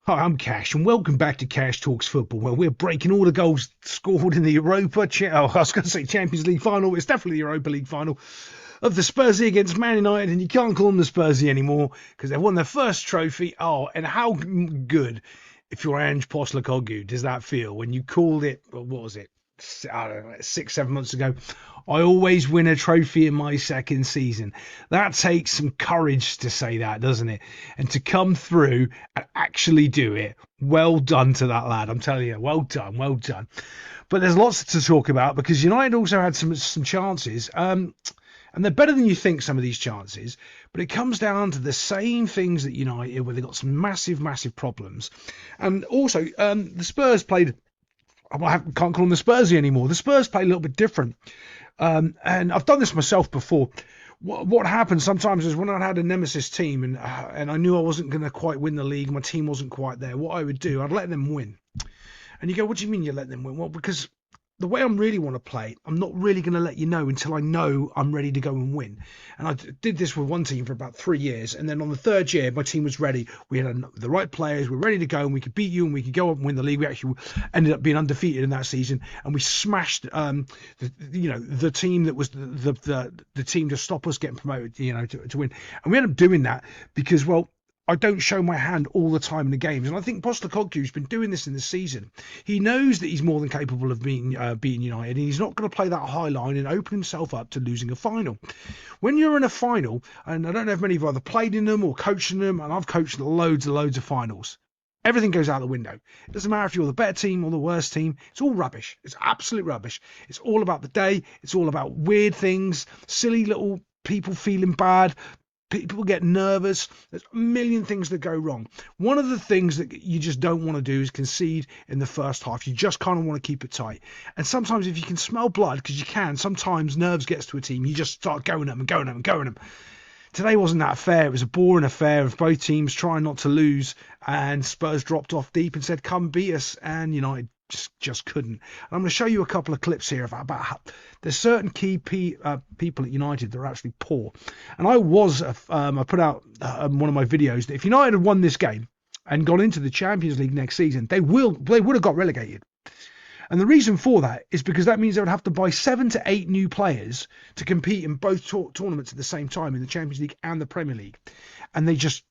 Hi, I'm Cash, and welcome back to Cash Talks Football, where we're breaking all the goals scored in the I was going to say Champions League final. It's definitely the Europa League final of the Spursy against Man United, and you can't call them the Spursy anymore because they won their first trophy. Oh, and how good, if you're Ange Postecoglou, does that feel when you called it? What was it? I don't know, 6, 7 months ago. I always win a trophy in my second season. That takes some courage to say that, doesn't it? And to come through and actually do it. Well done to that lad. I'm telling you, well done, well done. But there's lots to talk about because United also had some chances. And they're better than you think, some of these chances. But it comes down to the same things that United, where they've got some massive, massive problems. And also, the Spurs played. I can't call them the Spursy anymore. The Spurs play a little bit different. And I've done this myself before. What happens sometimes is when I had a nemesis team and I knew I wasn't going to quite win the league, my team wasn't quite there, what I would do, I'd let them win. And you go, what do you mean you let them win? Well, because the way I really want to play, I'm not really going to let you know until I know I'm ready to go and win. And I did this with one team for about 3 years. And then on the third year, my team was ready. We had the right players. We were ready to go and we could beat you and we could go up and win the league. We actually ended up being undefeated in that season. And we smashed, the team that was the team to stop us getting promoted, to win. And we ended up doing that because, well, I don't show my hand all the time in the games. And I think Postecoglou's been doing this in the season. He knows that he's more than capable of beating United, and he's not going to play that high line and open himself up to losing a final. When you're in a final, and I don't know if many of you either played in them or coached in them, and I've coached loads and loads of finals, everything goes out the window. It doesn't matter if you're the better team or the worst team. It's all rubbish. It's absolute rubbish. It's all about the day. It's all about weird things, silly little people feeling bad. People get nervous. There's a million things that go wrong. One of the things that you just don't want to do is concede in the first half. You just kind of want to keep it tight. And sometimes if you can smell blood, because you can, sometimes nerves gets to a team. You just start going at them and going at them and going at them. Today wasn't that fair. It was a boring affair of both teams trying not to lose. And Spurs dropped off deep and said, come beat us. And United just couldn't. And I'm going to show you a couple of clips here about how there's certain key people at United that are actually poor. And I put out one of my videos that if United had won this game and gone into the Champions League next season, they would have got relegated. And the reason for that is because that means they would have to buy 7 to 8 new players to compete in both tournaments at the same time, in the Champions League and the Premier League. And they just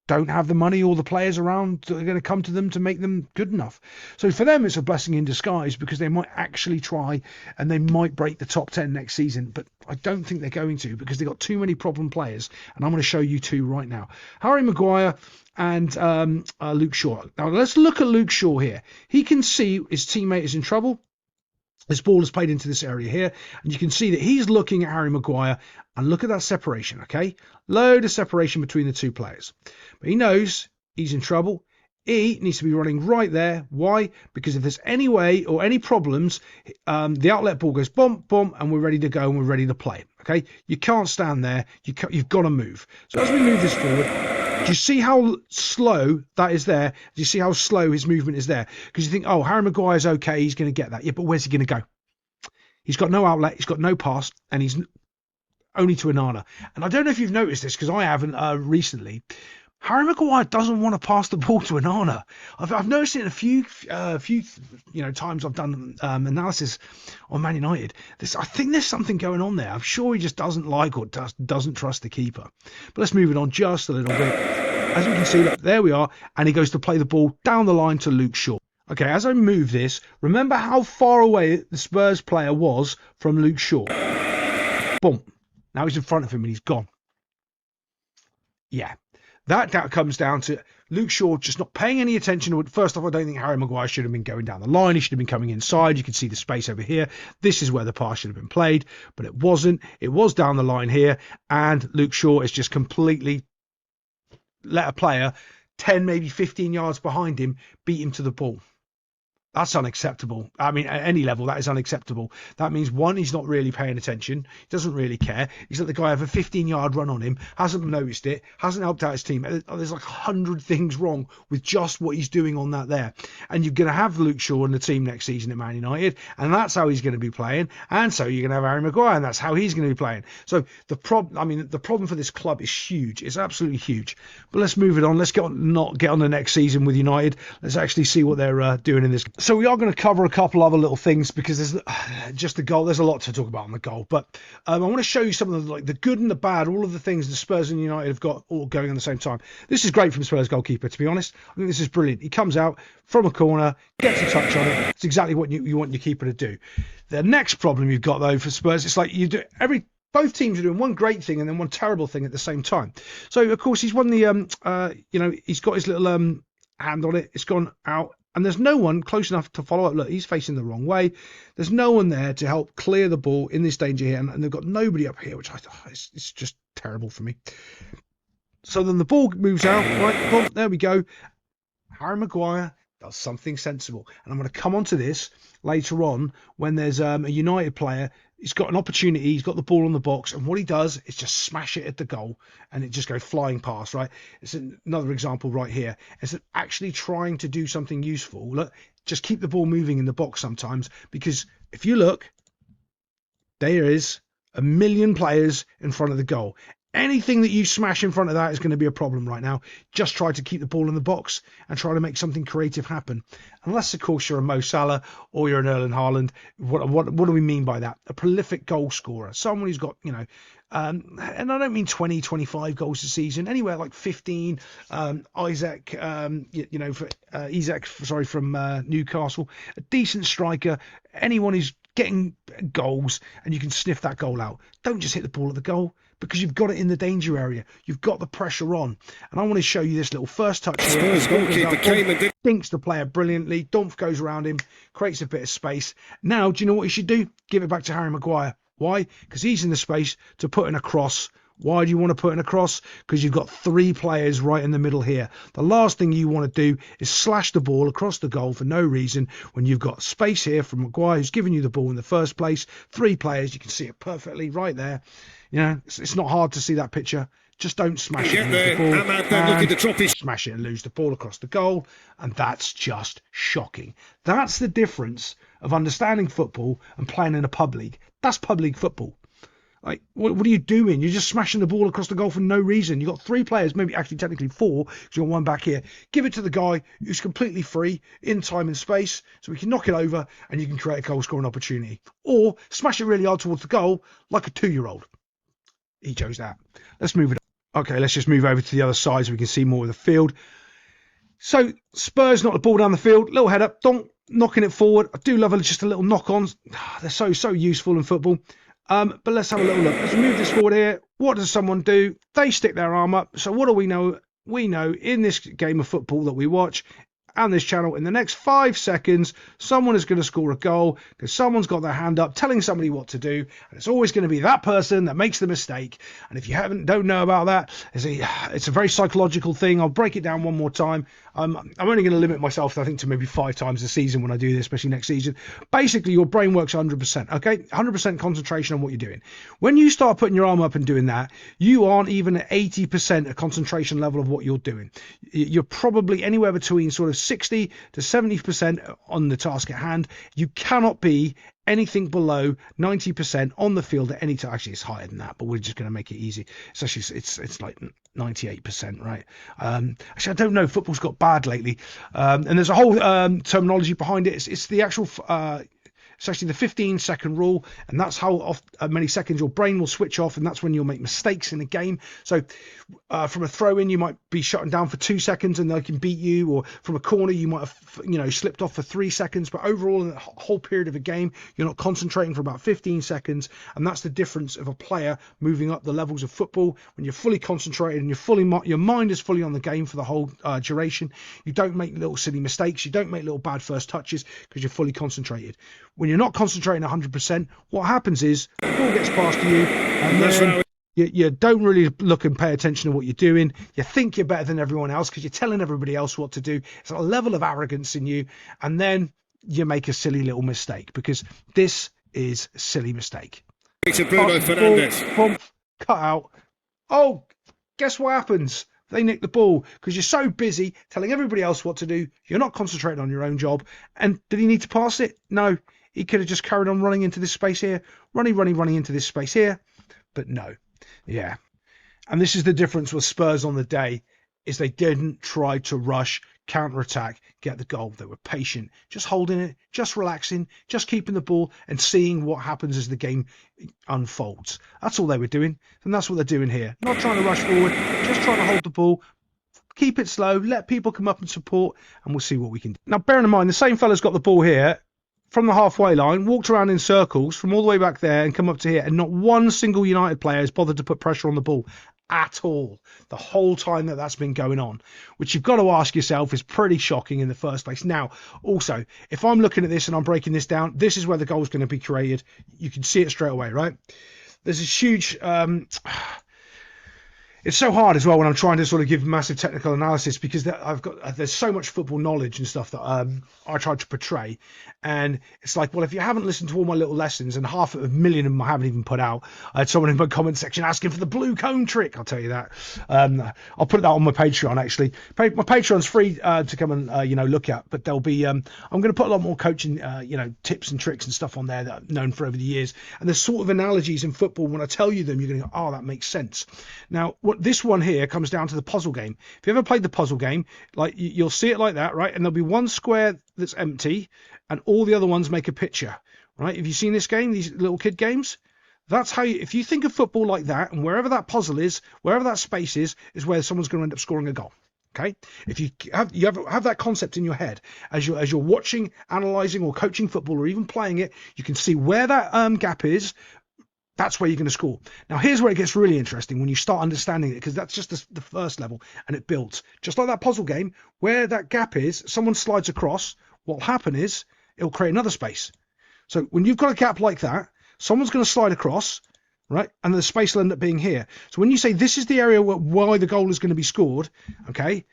don't have the money or the players around that are going to come to them to make them good enough. So for them, it's a blessing in disguise because they might actually try and they might break the top 10 next season. But I don't think they're going to because they've got too many problem players. And I'm going to show you two right now. Harry Maguire and Luke Shaw. Now, let's look at Luke Shaw here. He can see his teammate is in trouble. This ball is played into this area here, and you can see that he's looking at Harry Maguire, and look at that separation, okay? Load of separation between the two players. But he knows he's in trouble. He needs to be running right there. Why? Because if there's any way or any problems, the outlet ball goes bump, bump, and we're ready to go and we're ready to play, okay? You can't stand there. You've got to move. So as we move this forward, do you see how slow that is there? Do you see how slow his movement is there? Because you think, oh, Harry Maguire's okay, he's going to get that. Yeah, but where's he going to go? He's got no outlet, he's got no pass, and he's only to Onana. And I don't know if you've noticed this, because I haven't recently. Harry Maguire doesn't want to pass the ball to Onana. I've noticed it in a few times I've done analysis on Man United. I think there's something going on there. I'm sure he just doesn't like or doesn't trust the keeper. But let's move it on just a little bit. As we can see, look, there we are, and he goes to play the ball down the line to Luke Shaw. Okay, as I move this, remember how far away the Spurs player was from Luke Shaw. Boom. Now he's in front of him and he's gone. Yeah. That comes down to Luke Shaw just not paying any attention. First off, I don't think Harry Maguire should have been going down the line. He should have been coming inside. You can see the space over here. This is where the pass should have been played, but it wasn't. It was down the line here, and Luke Shaw is just completely let a player 10, maybe 15 yards behind him beat him to the ball. That's unacceptable. I mean, at any level, that is unacceptable. That means, one, he's not really paying attention. He doesn't really care. He's let the guy have a 15-yard run on him, hasn't noticed it, hasn't helped out his team. There's like 100 things wrong with just what he's doing on that there. And you're going to have Luke Shaw in the team next season at Man United, and that's how he's going to be playing. And so you're going to have Harry Maguire, and that's how he's going to be playing. So the problem for this club is huge. It's absolutely huge. But let's move it on. Let's not get on the next season with United. Let's actually see what they're doing in this. So we are going to cover a couple other little things because there's just the goal. There's a lot to talk about on the goal, but I want to show you some of the good and the bad, all of the things the Spurs and United have got all going at the same time. This is great from Spurs goalkeeper, to be honest. I think this is brilliant. He comes out from a corner, gets a touch on it. It's exactly what you want your keeper to do. The next problem you've got though for Spurs, it's like both teams are doing one great thing and then one terrible thing at the same time. So of course he's won the he's got his little hand on it. It's gone out. And there's no one close enough to follow up. Look, he's facing the wrong way. There's no one there to help clear the ball in this danger here. And they've got nobody up here, which it's just terrible for me. So then the ball moves out. Right, boom, there we go. Harry Maguire does something sensible. And I'm going to come on to this later on when there's a United player. He's got an opportunity. He's got the ball on the box. And what he does is just smash it at the goal. And it just goes flying past, right? It's another example right here. It's actually trying to do something useful. Look, just keep the ball moving in the box sometimes. Because if you look, there is 1 million players in front of the goal. Anything that you smash in front of that is going to be a problem right now. Just try to keep the ball in the box and try to make something creative happen. Unless, of course, you're a Mo Salah or you're an Erling Haaland. What do we mean by that? A prolific goal scorer. Someone who's got, and I don't mean 20, 25 goals a season. Anywhere like 15. Isaac from Newcastle. A decent striker. Anyone who's getting goals and you can sniff that goal out. Don't just hit the ball at the goal, because you've got it in the danger area. You've got the pressure on. And I want to show you this little first touch here. Spurs goalkeeper came and thinks the player brilliantly. Dumpf goes around him, creates a bit of space. Now, do you know what he should do? Give it back to Harry Maguire. Why? Because he's in the space to put in a cross. Why do you want to put in a cross? Because you've got 3 players right in the middle here. The last thing you want to do is slash the ball across the goal for no reason when you've got space here from Maguire, who's given you the ball in the first place. 3 players, you can see it perfectly right there. It's not hard to see that picture. Just don't smash it and lose the ball. Smash it and lose the ball across the goal. And that's just shocking. That's the difference of understanding football and playing in a pub league. That's pub league football. Like, what are you doing? You're just smashing the ball across the goal for no reason. You've got 3 players, maybe actually technically 4, because you've got one back here. Give it to the guy who's completely free in time and space, so we can knock it over and you can create a goal scoring opportunity. Or smash it really hard towards the goal like a 2-year-old. He chose that. Let's move it on. Okay, let's just move over to the other side so we can see more of the field. So Spurs knock the ball down the field, little head up, knocking it forward. I do love just a little knock-ons. They're so useful in football. But let's have a little look. Let's move this forward here. What does someone do? They stick their arm up. So what do we know? We know in this game of football that we watch and this channel, in the next 5 seconds, someone is going to score a goal because someone's got their hand up telling somebody what to do. And it's always going to be that person that makes the mistake. And if you don't know about that, it's a very psychological thing. I'll break it down one more time. I'm only going to limit myself, I think, to maybe 5 times a season when I do this, especially next season. Basically, your brain works 100%, okay? 100% concentration on what you're doing. When you start putting your arm up and doing that, you aren't even at 80% a concentration level of what you're doing. You're probably anywhere between sort of 60 to 70% on the task at hand. You cannot be anything below 90% on the field at any time. Actually, it's higher than that, but we're just going to make it easy. It's actually it's like 98%, right? Actually, I don't know. Football's got bad lately, and there's a whole terminology behind it. It's the actual. It's actually the 15-second rule, and that's how many seconds your brain will switch off, and that's when you'll make mistakes in a game. So from a throw-in, you might be shutting down for 2 seconds and they can beat you, or from a corner, you might have slipped off for 3 seconds. But overall, in the whole period of a game, you're not concentrating for about 15 seconds, and that's the difference of a player moving up the levels of football. When you're fully concentrated and your mind is fully on the game for the whole duration, you don't make little silly mistakes, you don't make little bad first touches because you're fully concentrated. When you're not concentrating 100%, what happens is the ball gets past you, and then you don't really look and pay attention to what you're doing. You think you're better than everyone else because you're telling everybody else what to do. It's a level of arrogance in you, and then you make a silly little mistake, because this is a silly mistake. It's a Bruno Fernandes. Ball, cut out. Oh, guess what happens? They nick the ball because you're so busy telling everybody else what to do. You're not concentrating on your own job. And did he need to pass it? No. He could have just carried on running into this space here. Running into this space here. But no. Yeah. And this is the difference with Spurs on the day, is they didn't try to rush, counter-attack, get the goal. They were patient, just holding it, just relaxing, just keeping the ball and seeing what happens as the game unfolds. That's all they were doing, and that's what they're doing here. Not trying to rush forward, just trying to hold the ball, keep it slow, let people come up and support, and we'll see what we can do. Now, bearing in mind, the same fella's got the ball here from the halfway line, walked around in circles from all the way back there and come up to here, and not one single United player has bothered to put pressure on the ball at all the whole time that's been going on, which you've got to ask yourself is pretty shocking in the first place. Now, also, if I'm looking at this and I'm breaking this down, this is where the goal is going to be created. You can see it straight away, right? There's this huge it's so hard as well when I'm trying to sort of give massive technical analysis, because there's so much football knowledge and stuff that I try to portray, and it's like, well, if you haven't listened to all my little lessons, and half a million of them I haven't even put out. I had someone in my comment section asking for the blue cone trick. I'll tell you that. I'll put that on my Patreon, actually. My Patreon's free to come and look at, but there'll be I'm going to put a lot more coaching tips and tricks and stuff on there that I've known for over the years, and there's sort of analogies in football. When I tell you them, you're going to go, oh, that makes sense. Now, this one here comes down to the puzzle game. If you ever played the puzzle game, like you'll see it like that, right? And there'll be one square that's empty and all the other ones make a picture, right? Have you seen this game, these little kid games? That's how if you think of football like that, and wherever that puzzle is, wherever that space is where someone's going to end up scoring a goal. Okay, if you have that concept in your head as you're watching, analysing, or coaching football, or even playing it, you can see where that gap is. That's where you're going to score. Now, here's where it gets really interesting when you start understanding it, because that's just the first level, and it builds. Just like that puzzle game, where that gap is, someone slides across, what will happen is it'll create another space. So when you've got a gap like that, someone's going to slide across, right? And the space will end up being here. So when you say this is the area why the goal is going to be scored, okay,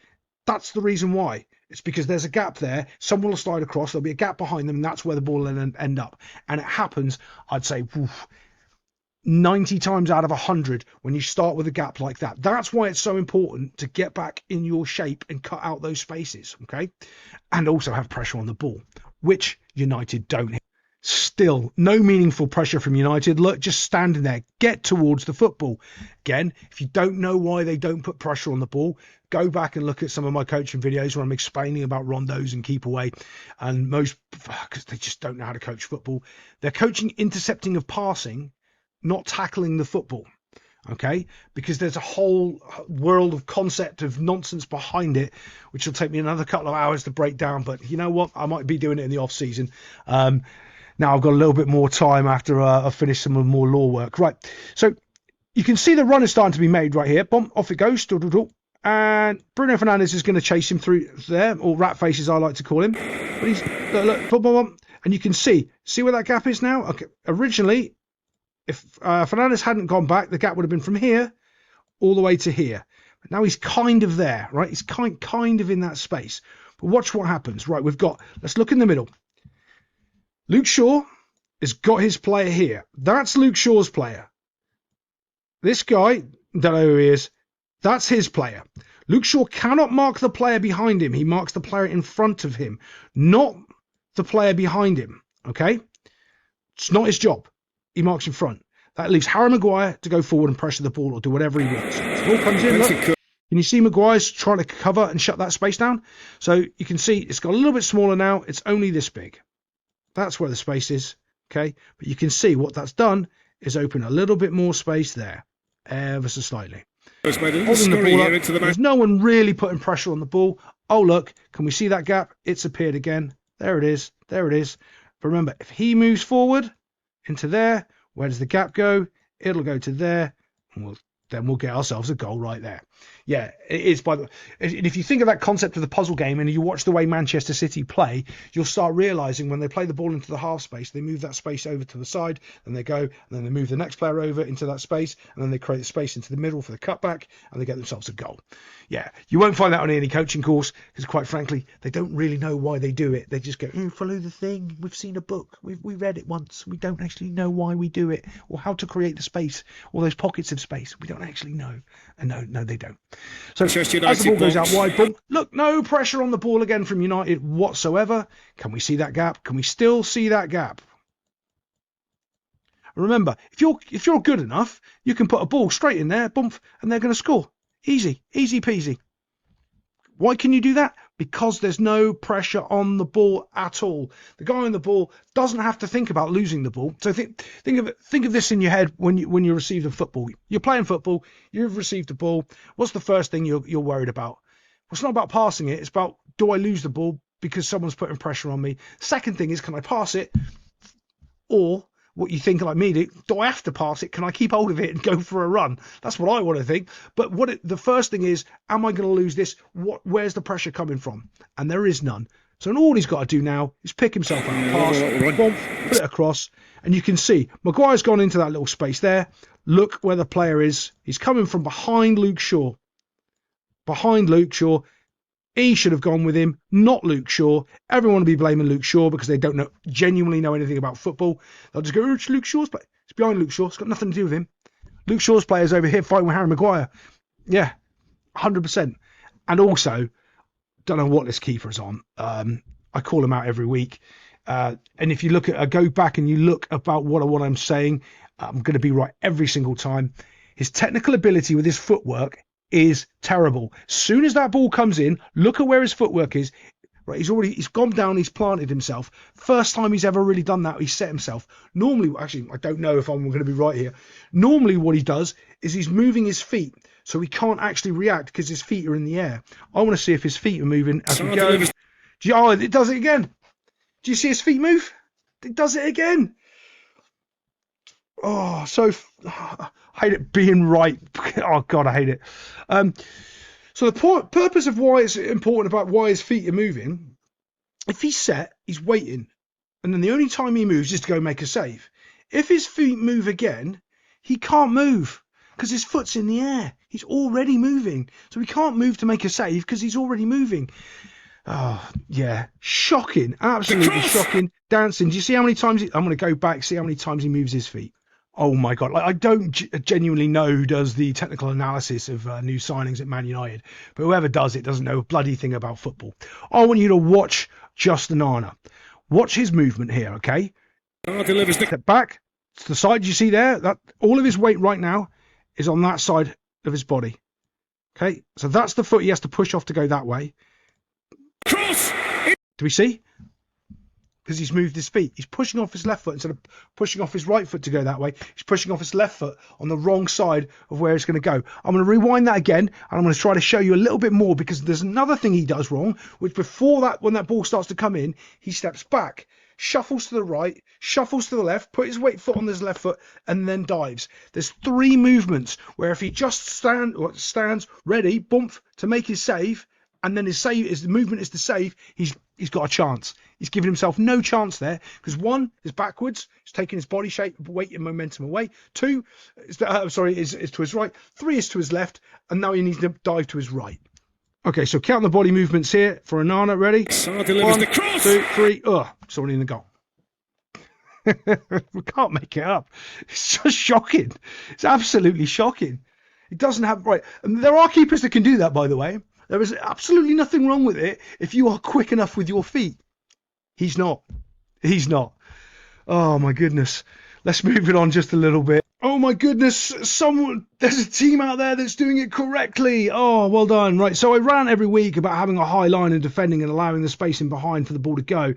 that's the reason why. It's because there's a gap there. Someone will slide across, there'll be a gap behind them, and that's where the ball will end up. And it happens, I'd say, 90 times out of 100 when you start with a gap like that. That's why it's so important to get back in your shape and cut out those spaces, okay? And also have pressure on the ball, which United don't. Still, no meaningful pressure from United. Look, just standing there, get towards the football. Again, if you don't know why they don't put pressure on the ball, go back and look at some of my coaching videos where I'm explaining about rondos and keep away. And because they just don't know how to coach football. They're coaching intercepting of passing, not tackling the football, okay? Because there's a whole world of concept of nonsense behind it, which will take me another couple of hours to break down. But you know what? I might be doing it in the off season. Now I've got a little bit more time after I've finished some more law work. Right, so you can see the run is starting to be made right here. Boom, off it goes. And Bruno Fernandes is going to chase him through there, or rat face as I like to call him. But he's look, boom, and you can see where that gap is now. Okay, originally, if Fernandes hadn't gone back, the gap would have been from here all the way to here. But now he's kind of there, right? He's kind of in that space. But watch what happens. Right, let's look in the middle. Luke Shaw has got his player here. That's Luke Shaw's player. This guy, don't know who he is, that's his player. Luke Shaw cannot mark the player behind him. He marks the player in front of him, not the player behind him, okay? It's not his job. He marks in front. That leaves Harry Maguire to go forward and pressure the ball or do whatever he wants. So the ball comes in, look. Can you see Maguire's trying to cover and shut that space down? So you can see it's got a little bit smaller now. It's only this big. That's where the space is, okay? But you can see what that's done is open a little bit more space there, ever so slightly. Holding the ball up, there's no one really putting pressure on the ball. Oh, look, can we see that gap? It's appeared again. There it is. There it is. But remember, if he moves forward into there, where does the gap go? It'll go to there, and we'll then we'll get ourselves a goal right there. Yeah, it is. If you think of that concept of the puzzle game and you watch the way Manchester City play, you'll start realizing when they play the ball into the half space, they move that space over to the side, and they go, and then they move the next player over into that space, and then they create the space into the middle for the cutback, and they get themselves a goal. Yeah, you won't find that on any coaching course because, quite frankly, they don't really know why they do it. They just go, follow the thing. We've seen a book. We read it once. We don't actually know why we do it or how to create the space or those pockets of space. We don't actually know. And no, they don't. So as the ball goes out wide, boom, look, no pressure on the ball again from United whatsoever. Can we see that gap? Can we still see that gap? Remember, if you're good enough, you can put a ball straight in there, bump, and they're going to score. Easy peasy. Why can you do that? Because there's no pressure on the ball at all. The guy on the ball doesn't have to think about losing the ball. So think of this in your head when you receive the football. You're playing football. You've received the ball. What's the first thing you're worried about? Well, it's not about passing it. It's about, do I lose the ball because someone's putting pressure on me? Second thing is, can I pass it? Or what you think like me do I have to pass it? Can I keep hold of it and go for a run? That's what I want to think. But the first thing is, am I going to lose this? Where's the pressure coming from? And there is none. So all he's got to do now is pick himself out, pass, boom, put it across, and you can see Maguire's gone into that little space there. Look where the player is. He's coming from behind Luke Shaw. He should have gone with him, not Luke Shaw. Everyone will be blaming Luke Shaw because they don't genuinely know anything about football. They'll just go, it's Luke Shaw's play. It's behind Luke Shaw. It's got nothing to do with him. Luke Shaw's player's over here fighting with Harry Maguire. Yeah, 100%. And also, don't know what this keeper is on. I call him out every week. And if you go back and you look about what I'm saying, I'm going to be right every single time. His technical ability with his footwork is terrible. As soon as that ball comes in, look at where his footwork is. Right, he's gone down, he's planted himself. First time he's ever really done that, he set himself. Normally, actually, I don't know if I'm going to be right here. Normally what he does is he's moving his feet, so he can't actually react because his feet are in the air. I want to see if his feet are moving as we go. Oh, it does it again. Do you see his feet move? It does it again. Oh, I hate it being right. Oh, God, I hate it. So the purpose of why it's important about why his feet are moving, if he's set, he's waiting. And then the only time he moves is to go make a save. If his feet move again, he can't move because his foot's in the air. He's already moving. So he can't move to make a save because he's already moving. Oh, yeah. Shocking. Absolutely shocking. Dancing. Do you see how many times I'm going to go back, see how many times he moves his feet. Oh my God. I don't genuinely know who does the technical analysis of new signings at Man United, but whoever does it doesn't know a bloody thing about football. I want you to watch Justin Arna. Watch his movement here, okay? Step back to the side. You see there? That all of his weight right now is on that side of his body. Okay? So that's the foot he has to push off to go that way. Cross! Do we see? Because he's moved his feet. He's pushing off his left foot instead of pushing off his right foot to go that way. He's pushing off his left foot on the wrong side of where it's going to go. I'm going to rewind that again, and I'm going to try to show you a little bit more because there's another thing he does wrong, which before that, when that ball starts to come in, he steps back, shuffles to the right, shuffles to the left, put his weight foot on his left foot, and then dives. There's three movements where if he just stands ready, bump, to make his save, and then his movement is to save, he's got a chance. He's giving himself no chance there because one is backwards, he's taking his body shape, weight, and momentum away. Two is to his right. Three is to his left, and now he needs to dive to his right. Okay, so count the body movements here for Onana. Ready? 1, 2, 3. Someone in the goal. We can't make it up. It's just shocking. It's absolutely shocking. It doesn't have right. And there are keepers that can do that, by the way. There is absolutely nothing wrong with it if you are quick enough with your feet. He's not. Oh, my goodness. Let's move it on just a little bit. Oh, my goodness. There's a team out there that's doing it correctly. Oh, well done. Right, so I rant every week about having a high line and defending and allowing the space in behind for the ball to go.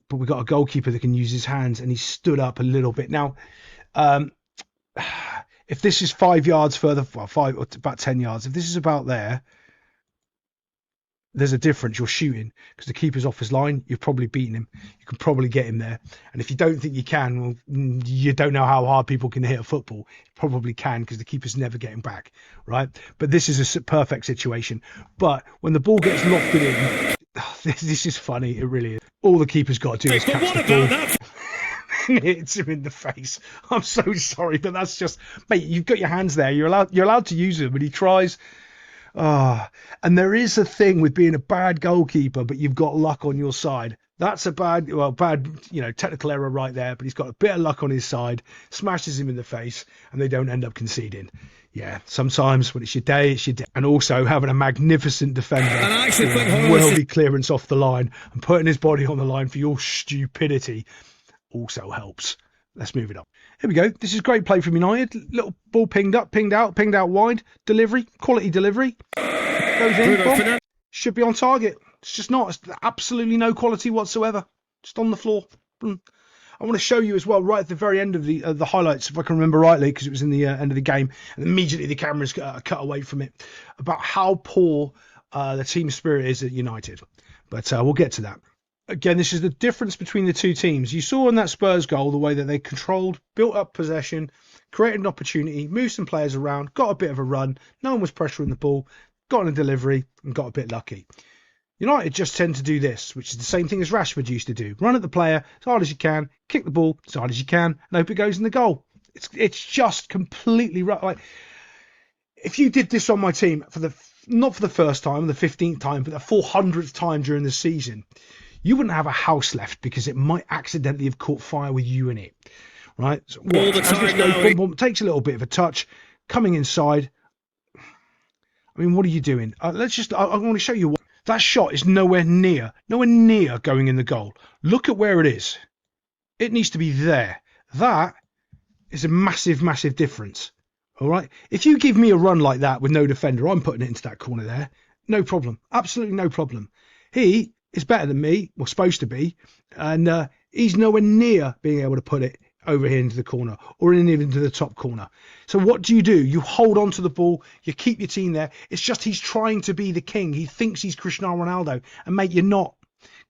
But we've got a goalkeeper that can use his hands, and he stood up a little bit. Now, if this is 5 yards further, about 10 yards, if this is about there, there's a difference. You're shooting because the keeper's off his line. You've probably beaten him. You can probably get him there. And if you don't think you can, well, you don't know how hard people can hit a football. You probably can because the keeper's never getting back, right? But this is a perfect situation. But when the ball gets lofted in, this is funny. It really is. All the keeper's got to do is catch the ball. Hits him in the face. I'm so sorry, but that's just, mate, you've got your hands there. You're allowed to use them, and he tries. And there is a thing with being a bad goalkeeper, but you've got luck on your side. That's a bad, technical error right there, but he's got a bit of luck on his side, smashes him in the face, and they don't end up conceding. Yeah, sometimes when it's your day, it's your day. And also having a magnificent defender, worldly clearance off the line and putting his body on the line for your stupidity also helps. Let's move it up. Here we go. This is great play from United. Little ball pinged up, pinged out wide. Delivery, quality delivery. Goes in. Ball. Should be on target. It's just not. It's absolutely no quality whatsoever. Just on the floor. I want to show you as well, right at the very end of the highlights, if I can remember rightly, because it was in the end of the game, and immediately the cameras cut away from it, about how poor the team spirit is at United. But we'll get to that. Again, this is the difference between the two teams. You saw in that Spurs goal the way that they controlled, built up possession, created an opportunity, moved some players around, got a bit of a run. No one was pressuring the ball, got in a delivery, and got a bit lucky. United just tend to do this, which is the same thing as Rashford used to do. Run at the player as hard as you can, kick the ball as hard as you can, and hope it goes in the goal. It's just completely right. Like, if you did this on my team not for the first time, the 15th time, but the 400th time during the season, you wouldn't have a house left because it might accidentally have caught fire with you in it, right? So, all the time now, boom, boom, takes a little bit of a touch, coming inside. I mean, what are you doing? I want to show you what that shot is. Nowhere near going in the goal. Look at where it is. It needs to be there. That is a massive, massive difference. All right. If you give me a run like that with no defender, I'm putting it into that corner there. No problem. Absolutely no problem. He is better than me, or supposed to be, and he's nowhere near being able to put it over here into the corner or even into the top corner. So what do? You hold on to the ball, you keep your team there. It's just he's trying to be the king. He thinks he's Cristiano Ronaldo, and mate, you're not.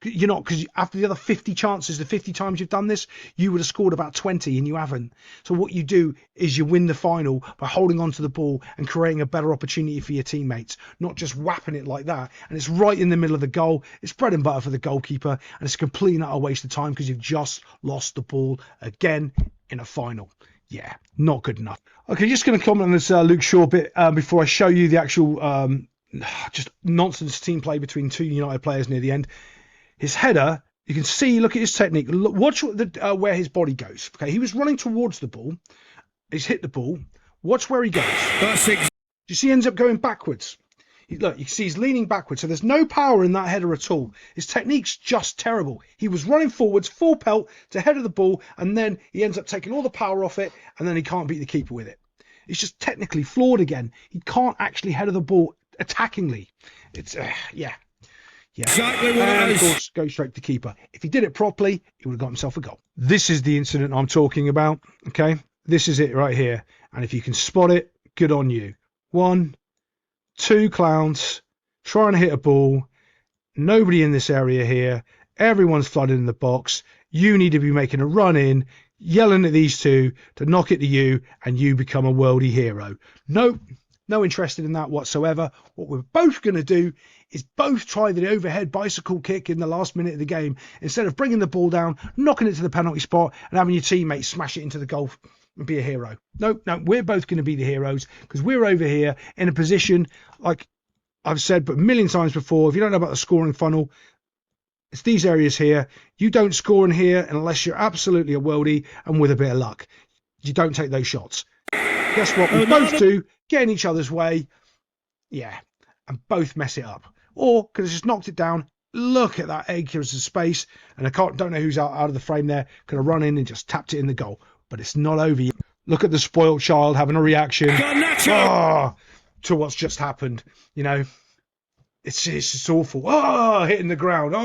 You're not, because after the other 50 chances, the 50 times you've done this, you would have scored about 20 and you haven't. So what you do is you win the final by holding on to the ball and creating a better opportunity for your teammates, not just whapping it like that. And it's right in the middle of the goal. It's bread and butter for the goalkeeper, and it's a complete and utter waste of time because you've just lost the ball again in a final. Yeah, not good enough. Okay, just going to comment on this Luke Shaw bit before I show you the actual just nonsense team play between two United players near the end. His header, you can see, look at his technique. Look, watch where his body goes. Okay, he was running towards the ball. He's hit the ball. Watch where he goes. You see, he ends up going backwards. Look, you can see he's leaning backwards. So there's no power in that header at all. His technique's just terrible. He was running forwards, full pelt to header the ball, and then he ends up taking all the power off it, and then he can't beat the keeper with it. He's just technically flawed again. He can't actually header the ball attackingly. It's, yeah. Exactly what and it of course, go straight to keeper. If he did it properly, he would have got himself a goal. This is the incident I'm talking about. Okay, this is it right here. And if you can spot it, good on you. 1, 2 clowns trying to hit a ball. Nobody in this area here. Everyone's flooded in the box. You need to be making a run in, yelling at these two to knock it to you, and you become a worldie hero. Nope. No interested in that whatsoever. What we're both going to do is both try the overhead bicycle kick in the last minute of the game instead of bringing the ball down, knocking it to the penalty spot and having your teammates smash it into the goal and be a hero. No, we're both going to be the heroes because we're over here in a position, like I've said but a million times before, if you don't know about the scoring funnel, it's these areas here. You don't score in here unless you're absolutely a worldie and with a bit of luck. You don't take those shots. Guess what? We both do. Get in each other's way. Yeah. And both mess it up. Or could have just knocked it down. Look at that acres of space. And I don't know who's out of the frame there. Could have run in and just tapped it in the goal. But it's not over yet. Look at the spoiled child having a reaction to what's just happened. You know, it's just awful. Hitting the ground.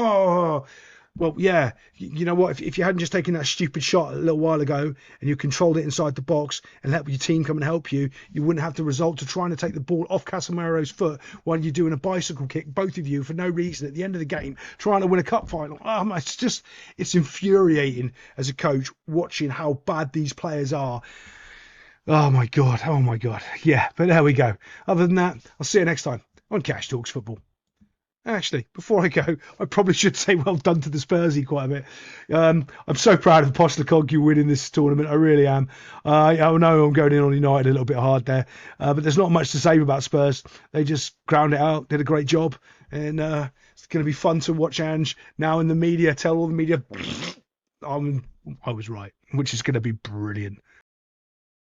Well, yeah, you know what? If you hadn't just taken that stupid shot a little while ago and you controlled it inside the box and let your team come and help you, you wouldn't have to resort to trying to take the ball off Casemiro's foot while you're doing a bicycle kick, both of you, for no reason at the end of the game, trying to win a cup final. It's infuriating as a coach watching how bad these players are. Oh my God. Yeah, but there we go. Other than that, I'll see you next time on Cash Talks Football. Actually, before I go, I probably should say well done to the Spursy quite a bit. I'm so proud of Postecoglou winning this tournament. I really am. I know I'm going in on United a little bit hard there, but there's not much to say about Spurs. They just ground it out, did a great job, and it's going to be fun to watch Ange now in the media tell all the media I was right, which is going to be brilliant.